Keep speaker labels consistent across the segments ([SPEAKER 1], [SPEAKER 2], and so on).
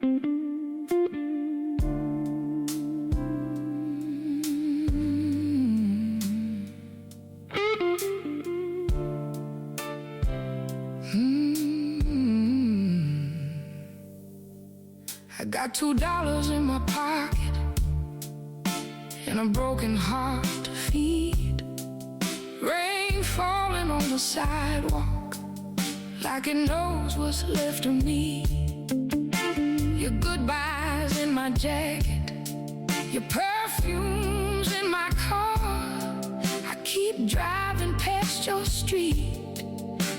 [SPEAKER 1] I got $2 in my pocket and a broken heart to feed. Rain falling on the sidewalk like it knows what's left of me. Your goodbyes in my jacket, your perfume's in my car. I keep driving past your street,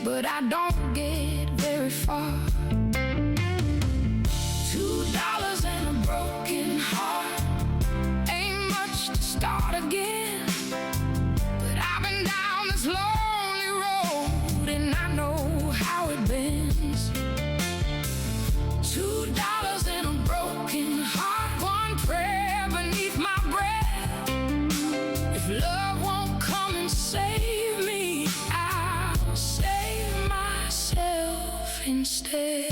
[SPEAKER 1] but I don't get very far. $2 and a broken heart ain't much to start again, but I've been down this lonely road and I know how it bends. $2 and a broken heart, one prayer beneath my breath. If love won't come and save me, I'll save myself instead.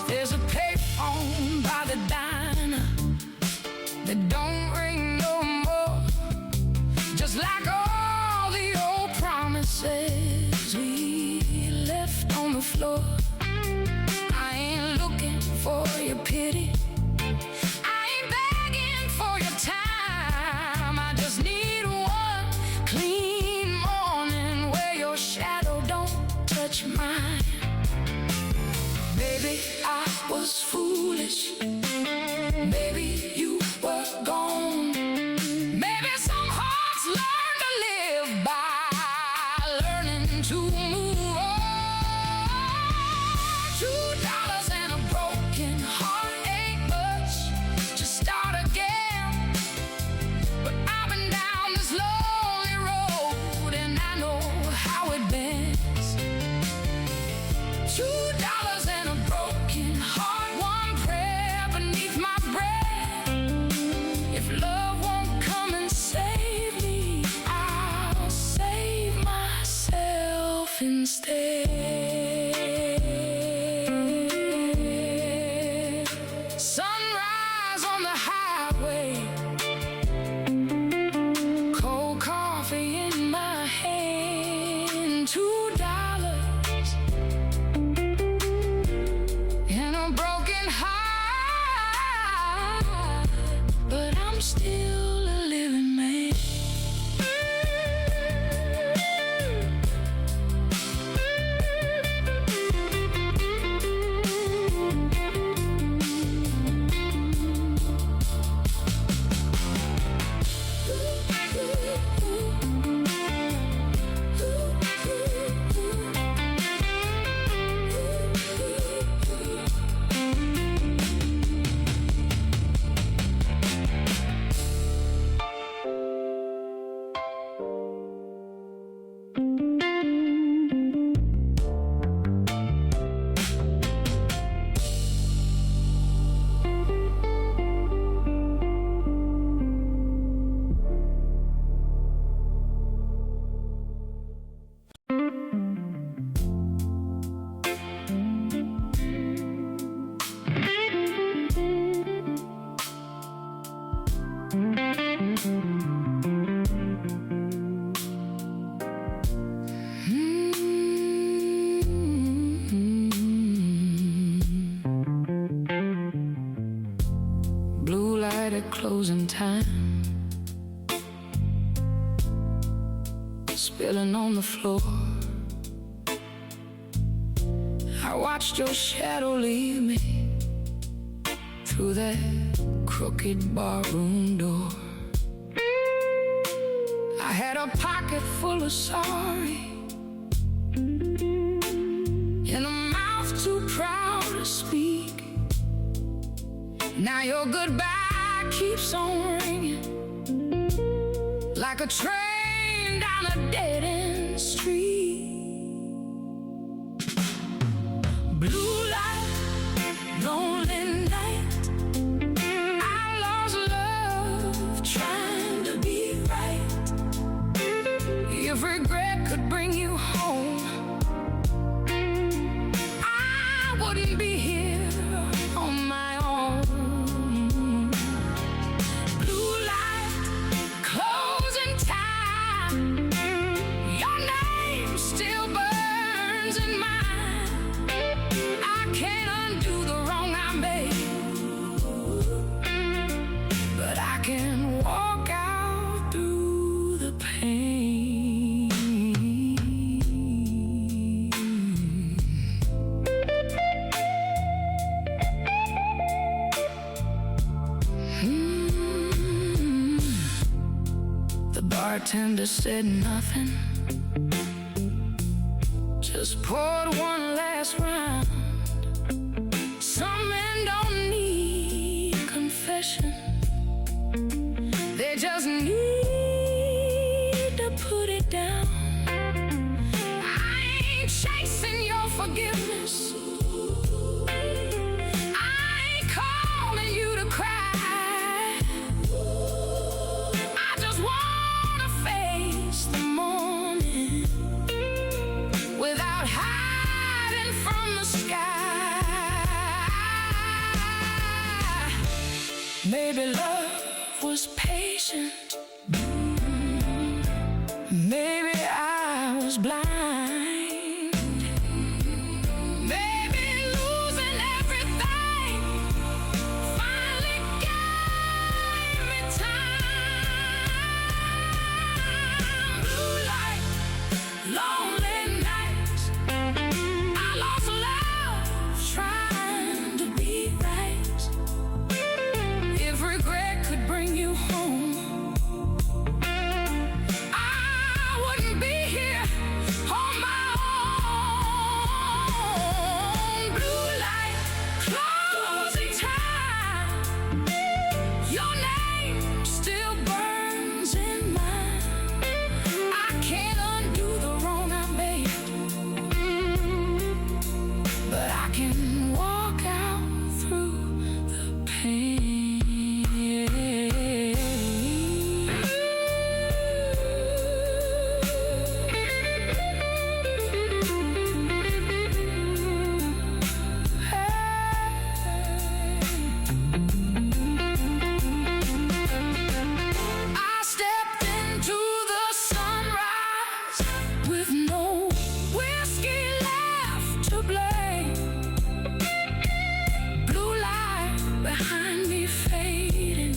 [SPEAKER 1] There's a payphone by the diner that don't ring no more, just like all the old promises we left on the floor. I ain't looking for your pity, I ain't begging for your time. I just need one clean morning where your shadow don't touch mine. Baby, I was foolish. Maybe you were gone. Maybe some hearts learn to live by learning to move on. $2 and a broken heart ain't much to start again, but I've been down this lonely road and I know how it bends. $2 and a broken heart, one prayer beneath my breath. If love won't come and save me, I'll save myself instead. Sunrise on the highway, cold coffee in my hand. $2 and a broken heart, but I'm still a living man. Blue light at closing time, spilling on the floor. I watched your shadow leave me through that crooked barroom door. I had a pocket full of sorry and a mouth too proud to speak. Now your goodbye keeps on ringing like a train down a dead-end street. Blue light, lonely night, I lost bartender said nothing, just poured one last round. Some men don't need confession, they just need to put it down. I ain't chasing your forgiveness, I ain't calling you to cry. I just wanna face the morning without hiding from the sky. Maybe love was patient, maybe I was blind. Maybe losing everything finally gave me time. Blue light, lonely nights, I lost love trying to be right. If regret could bring you home, I wouldn't be here on my own. Blue light, closing time, your name still burns in mine. I can't undo the wrong I made, but I can walk out through the pain. I stepped into the sunrise with no whiskey left to blame. Blue light behind me fading,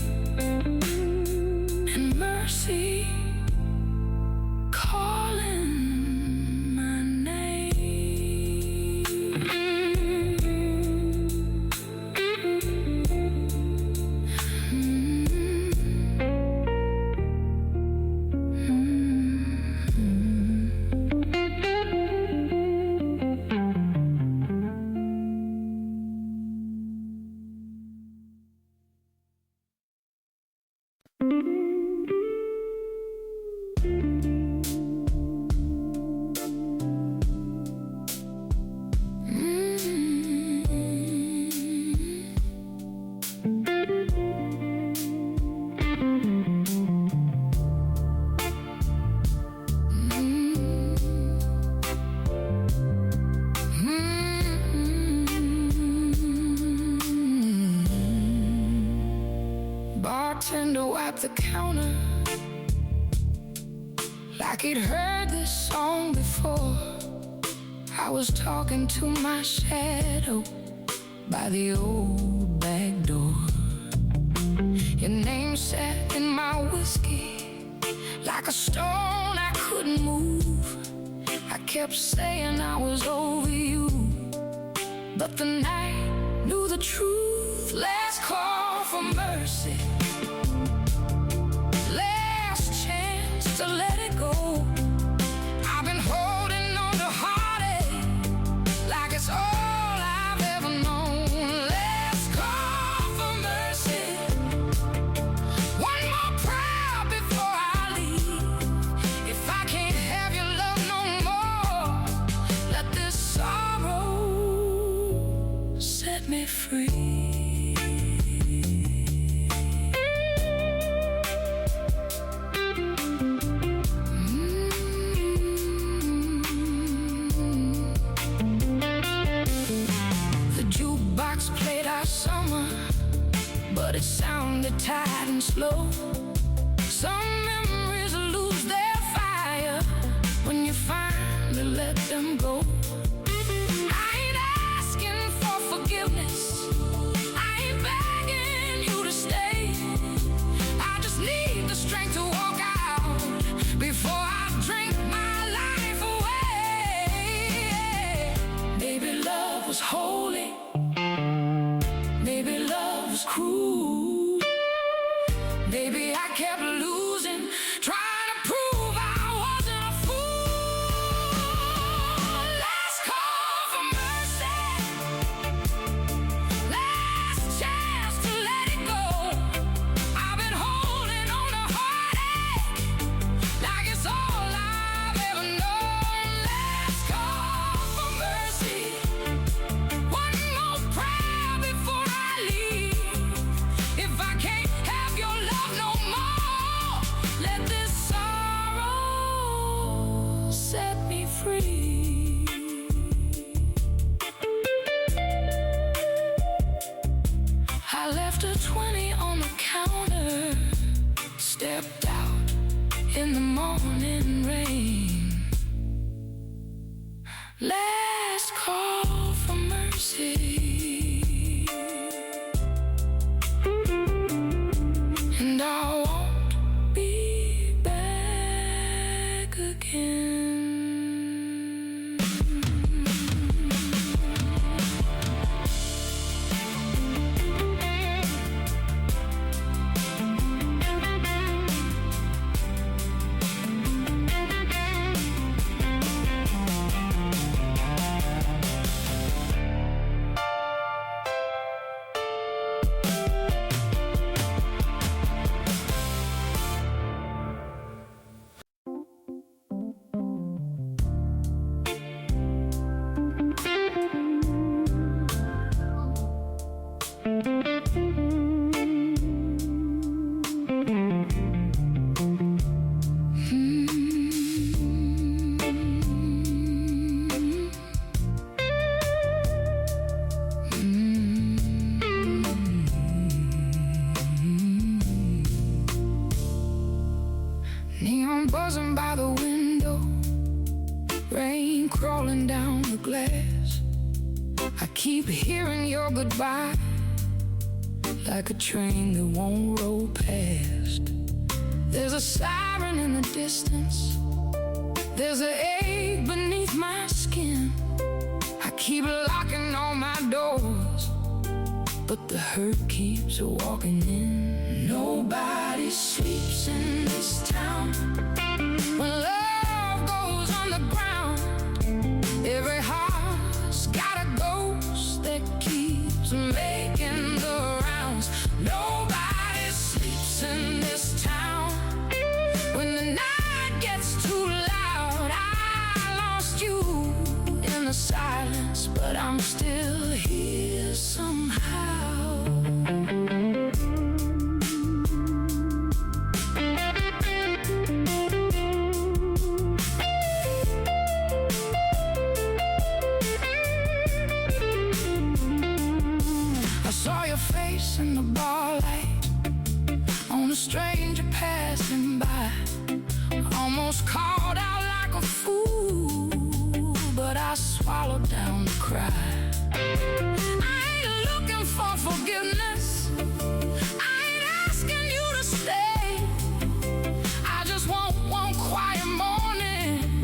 [SPEAKER 1] and mercy calling my name. Bartender wiped the counter like he'd heard this song before. I was talking to my shadow by the old back door. Your name sat in my whiskey like a stone I couldn't move. I kept saying I was over you, but the night knew the truth. Last call for mercy, last chance to let it go. I've been holding on to heartache like it's all I've ever known. Last call for mercy, one more prayer before I leave. If I can't have your love no more, let this sorrow set me free. Played our summer, but it sounded tired and slow. Some memories lose their fire when you finally let them go. I ain't asking for forgiveness, I ain't begging you to stay. I just need the strength to walk out before I drink my life away. Maybe love was holy, maybe love was cruel. Maybe I kept losing, trying to prove I left a 20 on the counter, stepped out in the morning rain. Last call for mercy, and I won't be back again. Neon buzzing by the window, rain crawling down the glass. I keep hearing your goodbye, like a train that won't roll past. There's a siren in the distance, there's an ache beneath my skin. I keep locking all my doors, but the hurt keeps walking in. Nobody sleeps in this town. When love goes underground, every heart's got a ghost that keeps making the rounds. Nobody sleeps in this town. When the night gets too loud, I lost you in the silence, but I'm still here somehow. I saw your face in the bar light on a stranger passing by. Almost called out like a fool, but I swallowed down the cry. I ain't looking for forgiveness, I ain't asking you to stay. I just want one quiet morning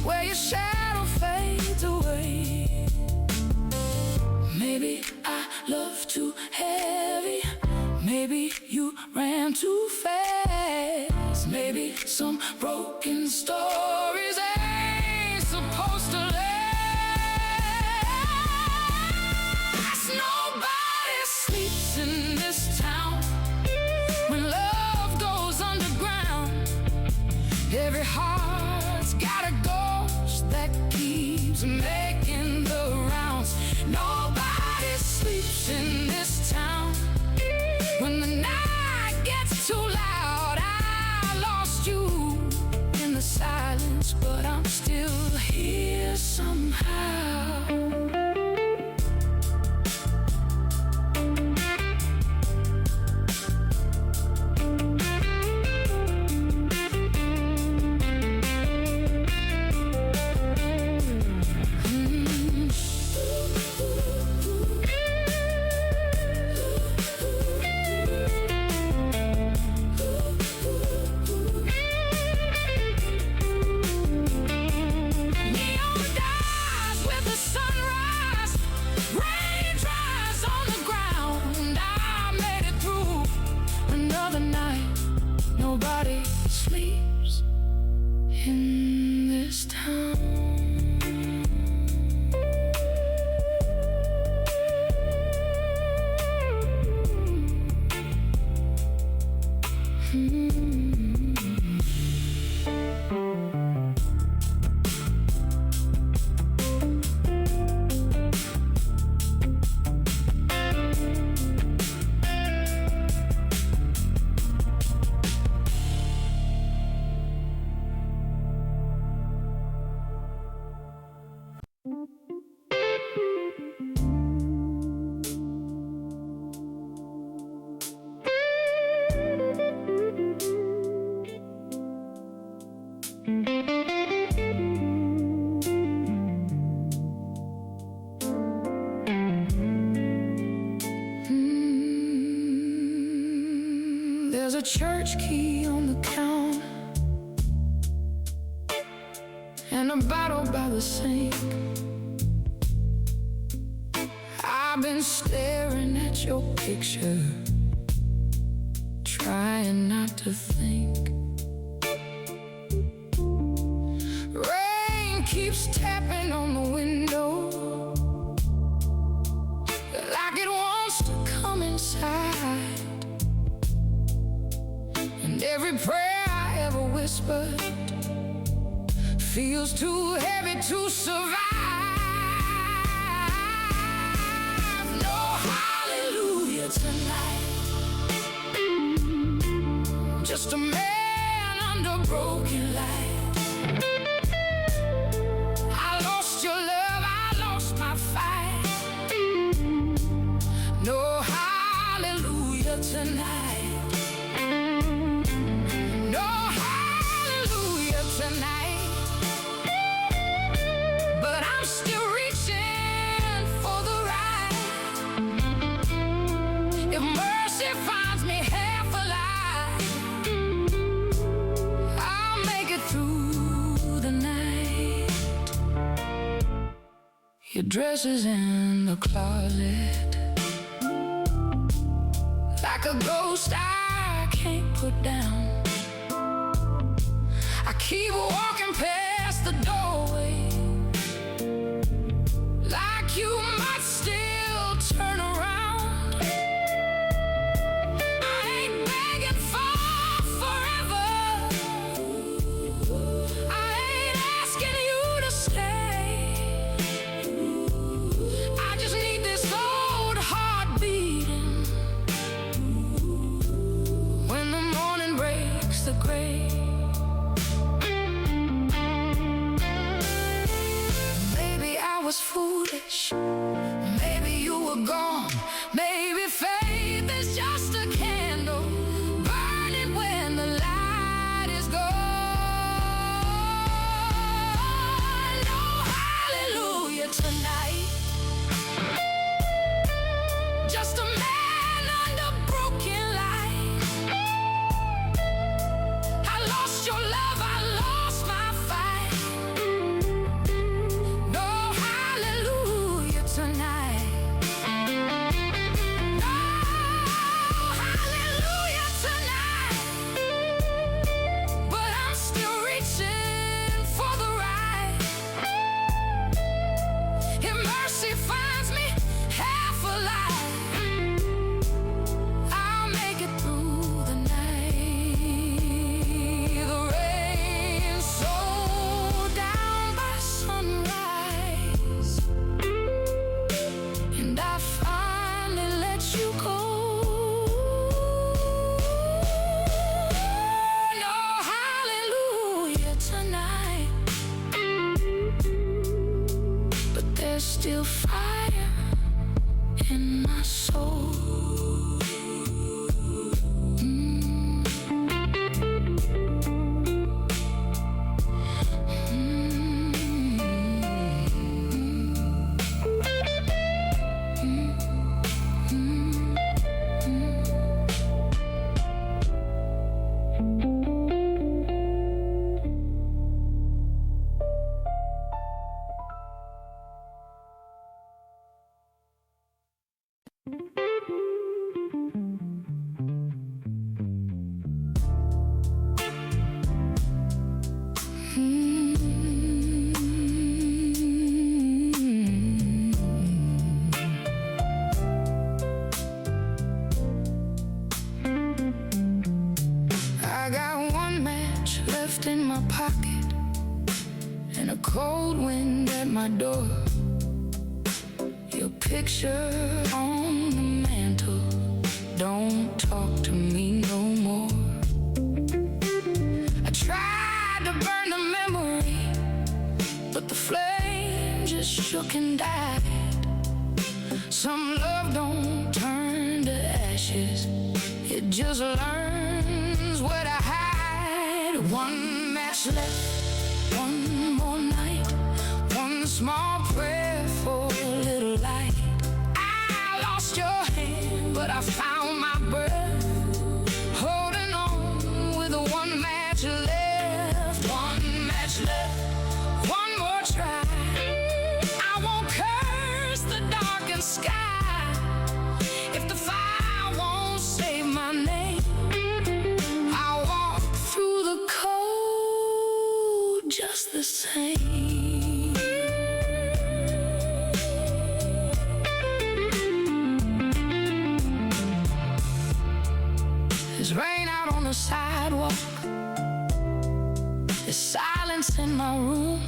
[SPEAKER 1] where your shadow fades away. Maybe I love too heavy, maybe you ran too fast. Maybe some broken stories ain't supposed to last. Nobody sleeps in this town. When love goes underground, every heart's got a ghost that keeps making the rounds. Nobody sleeps in this town. When the night gets too loud, I lost you in the silence, but I'm still here somehow. There's a church key on the counter and a bottle by the sink. I've been staring at your picture, trying not to think. Rain keeps tapping on the window like it wants to come inside. And every prayer I ever whispered feels too heavy to survive. No hallelujah tonight, just a man under broken light. I lost your love, I lost my fight. No hallelujah tonight, no hallelujah tonight. But I'm still reaching for the right. If mercy finds me half alive, I'll make it through the night. Your dress is in the closet, like a ghost I can't put down. I keep walking past the doorway, like you might still turn around. I ain't begging for forever, I ain't asking you to stay. I just need this old heart beating when the morning breaks the gray. Maybe I was foolish, maybe you were gone, maybe faith is just a candle burning when the light is gone. No hallelujah tonight, just a man under broken light. I lost your love, I lost my fight. No hallelujah tonight, no hallelujah tonight. But I'm still reaching for the right. If mercy finds me half alive, I'll make it through the night. The rain so down by sunrise, and I finally let you go. No hallelujah tonight, but there's still fire in my soul. I got one match left in my pocket and a cold wind at my door. Your picture on the mantle, don't talk to me no more. I tried to burn the memory, but the flame just shook and died. Some love don't turn to ashes, it just learns what I hide. One match left, one more night, one small prayer for a little light. I lost your hand, but I found my breath. Oh, There's rain out on the sidewalk. There's silence in my room.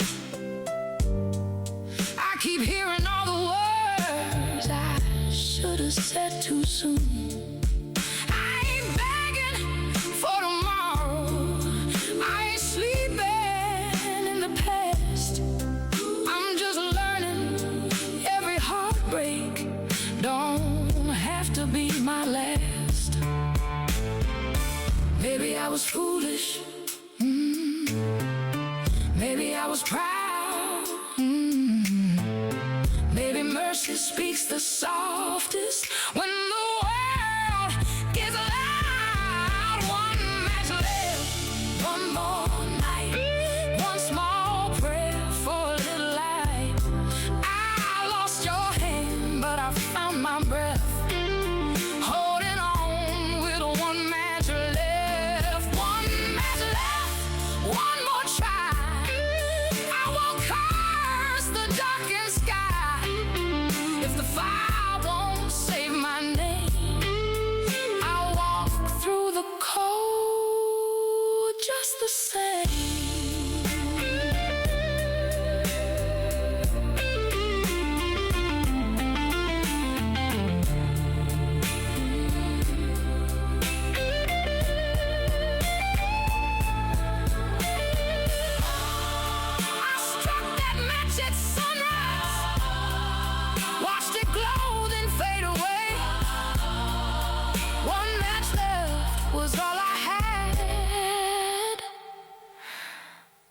[SPEAKER 1] I keep hearing all the words I should have said too soon. I ain't begging for tomorrow. I ain't sleeping in the past. I'm just learning every heartbreak don't have to be my last. Maybe I was foolish. Maybe I was proud. Maybe mercy speaks the softest when the world gets loud. One match left, one more night, one small prayer for a little light. I lost your hand, but I found my breath, holding on with one match left. One match left, one more try. I won't curse the darkened sky. If the fire won't save my name, I'll walk through the cold just the same.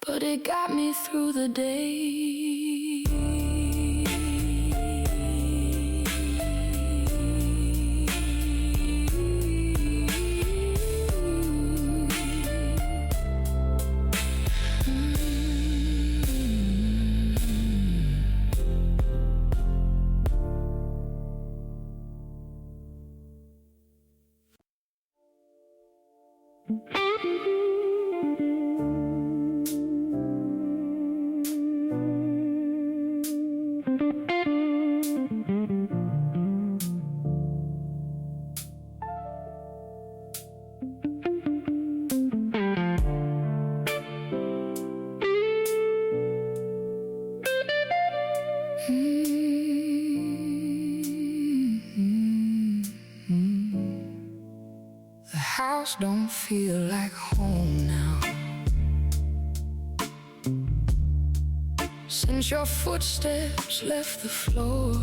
[SPEAKER 1] But it got me through the day. The house don't feel like home now, since your footsteps left the floor.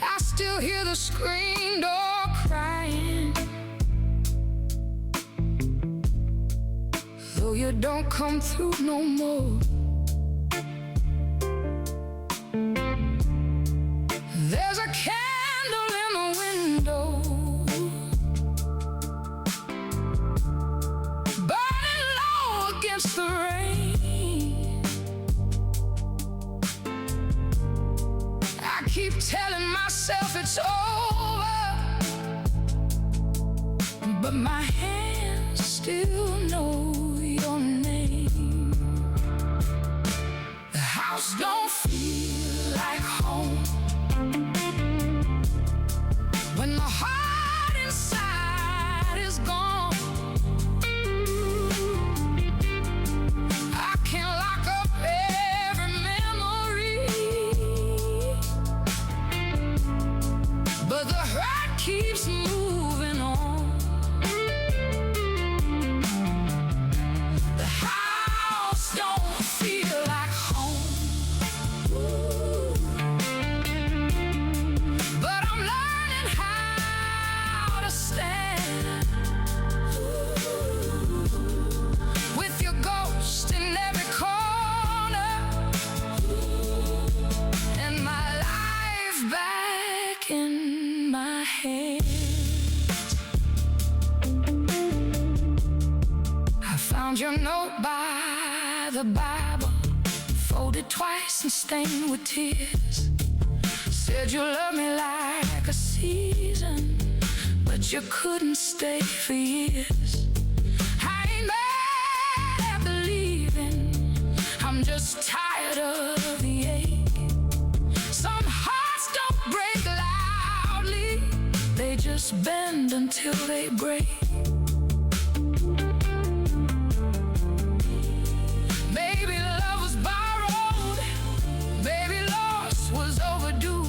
[SPEAKER 1] I still hear the screen door crying, though you don't come through no more. There's a candle in the window, burning low against the rain. I keep telling myself it's over, but my hands still know your name. The house don't feel like home when the heart inside is gone. I can lock up every memory, but the hurt keeps moving on. The house don't feel like home. Found your note by the Bible, folded twice and stained with tears. Said you love me like a season, but you couldn't stay for years. I ain't mad at believing, I'm just tired of the ache. Some hearts don't break loudly, just bend until they break. Maybe love was borrowed, maybe loss was overdue.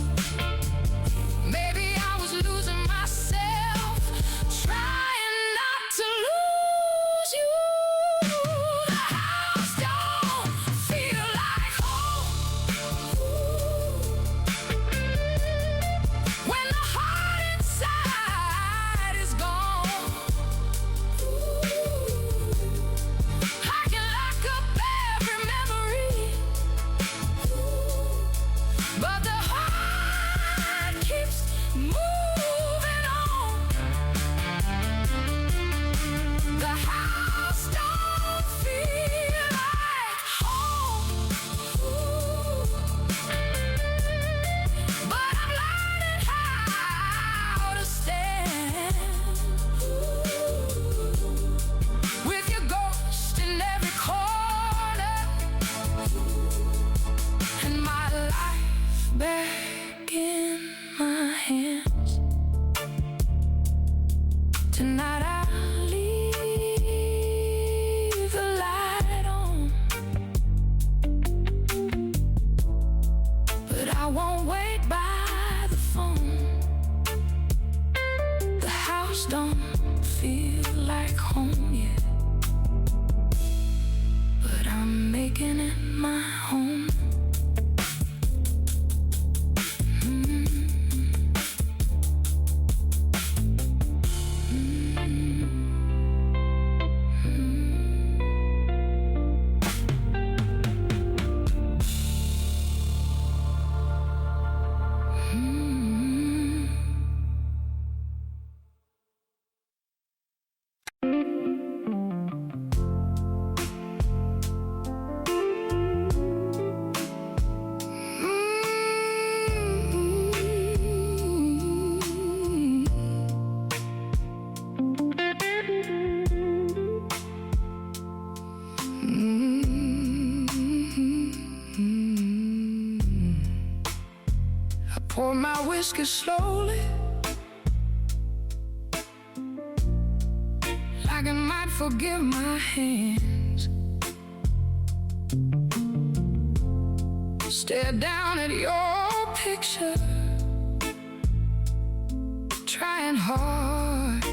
[SPEAKER 1] Maybe I was losing myself, trying not to lose you. The house don't feel like home when the heart inside is gone. I can lock up every memory, but the heart keeps moving on. The house don't feel like home, but I'm learning how to stand with your ghost in every corner and my life back in my hands. Tonight I'll leave the light on, but I won't wait by the phone. The house don't feel like home yet, but I'm making it my home. I pour my whiskey slowly, like it might forgive my hands. Stare down at your picture, trying hard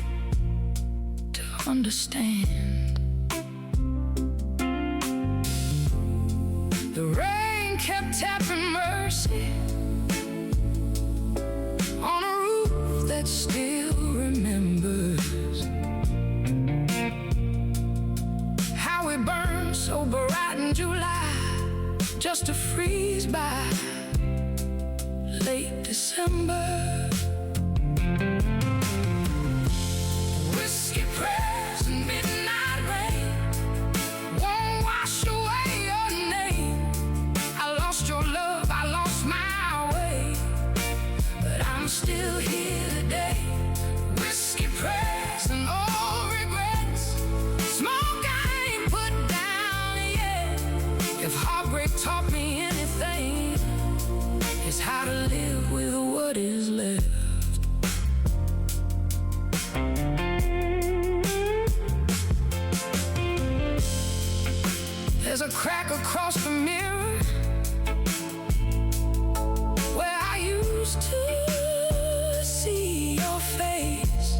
[SPEAKER 1] to understand. The rain kept tapping mercy on a roof that still remembers how we burned so bright in July, just to freeze by late December. Whiskey prayers and midnight rain won't wash away your name. I lost your love, I lost my way, but I'm still here today. Whiskey prayers and old regrets, smoke I ain't put down yet. If heartbreak taught me anything, it's how to live with what is left. There's a crack across the mirror where I used to see your face.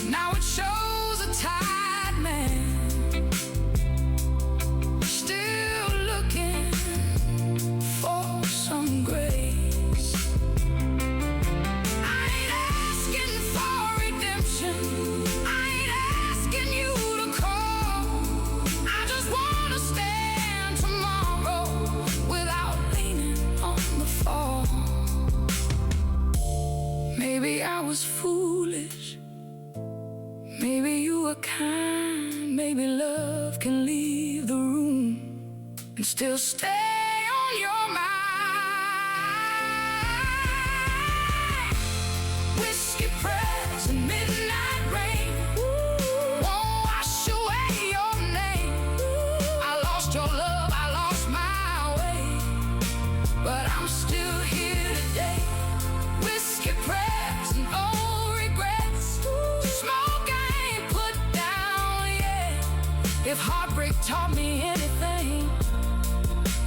[SPEAKER 1] Now it shows a tired man still looking for some grace. I ain't asking for redemption, I ain't asking you to call. I just wanna stand tomorrow without leaning on the fall. Maybe I was foolish, maybe you were kind, maybe love can leave the room and still stay on your mind. Whiskey prayers and midnight rain won't wash away your name. I lost your love, I lost my way, but I'm still here today. If heartbreak taught me anything,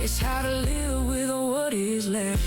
[SPEAKER 1] it's how to live with what is left.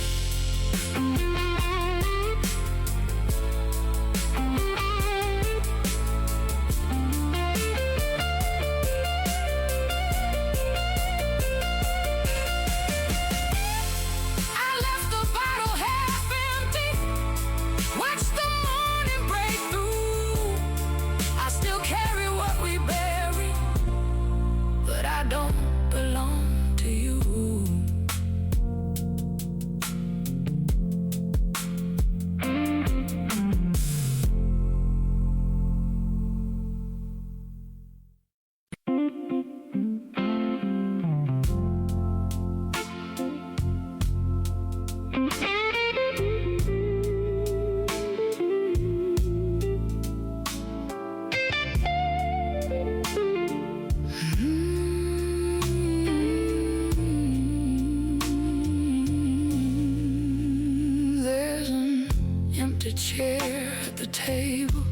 [SPEAKER 1] Chair at the table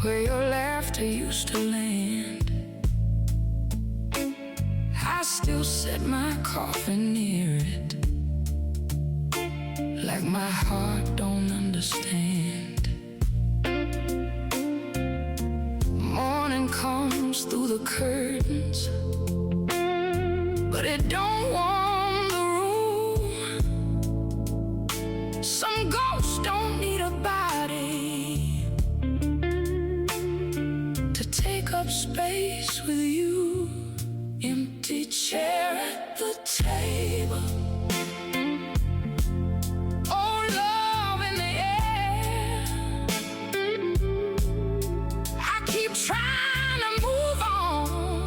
[SPEAKER 1] where your laughter used to land. I still set my coffin near it, like my heart don't understand. Morning comes through the curtains, but it don't warm the room. Some ghosts don't need a body to take up space with you. Empty chair at the table. Oh, love in the air. I keep trying to move on,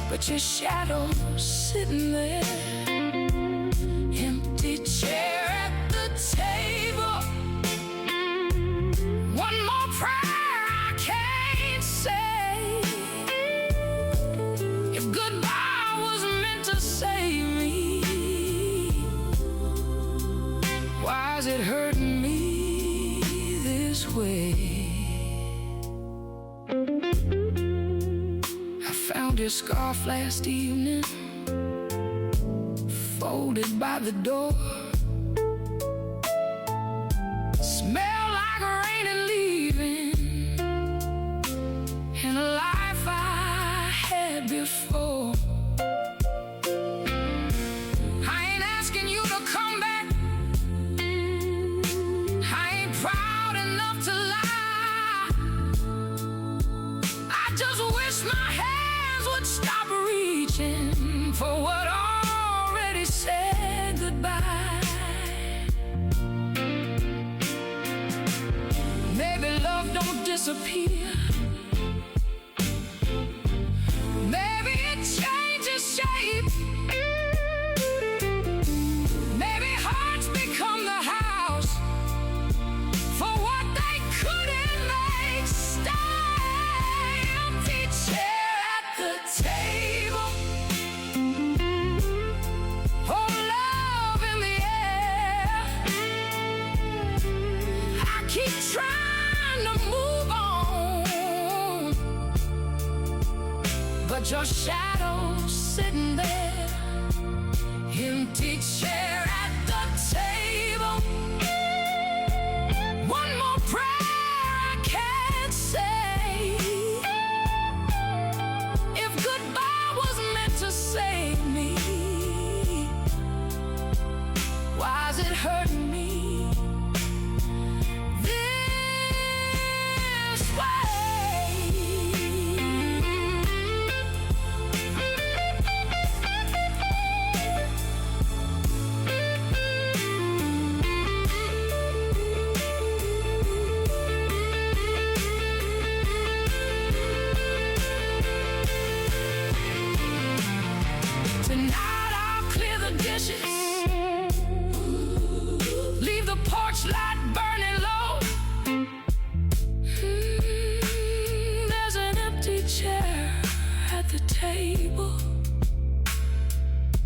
[SPEAKER 1] but your shadow's sitting there. Empty chair at the table. One more prayer I can't say. If goodbye was meant to save me, why is it hurting me this way? I found your scarf last evening, folded by the door. Smell like rain and leaving in a life I had before. I ain't asking you to come back. I ain't proud enough to lie. I just wish my hands would stop reaching for what said goodbye. Maybe love don't disappear. Maybe it changes shape. Maybe hearts become the house for what they couldn't make stay. Empty chair at the table. Keep trying to move on, but your shadow's sitting there. Empty chair at the table. One more prayer I can't say. If goodbye was meant to save me, why is it hurting me? Leave the porch light burning low. There's an empty chair at the table,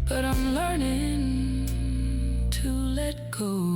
[SPEAKER 1] but I'm learning to let go.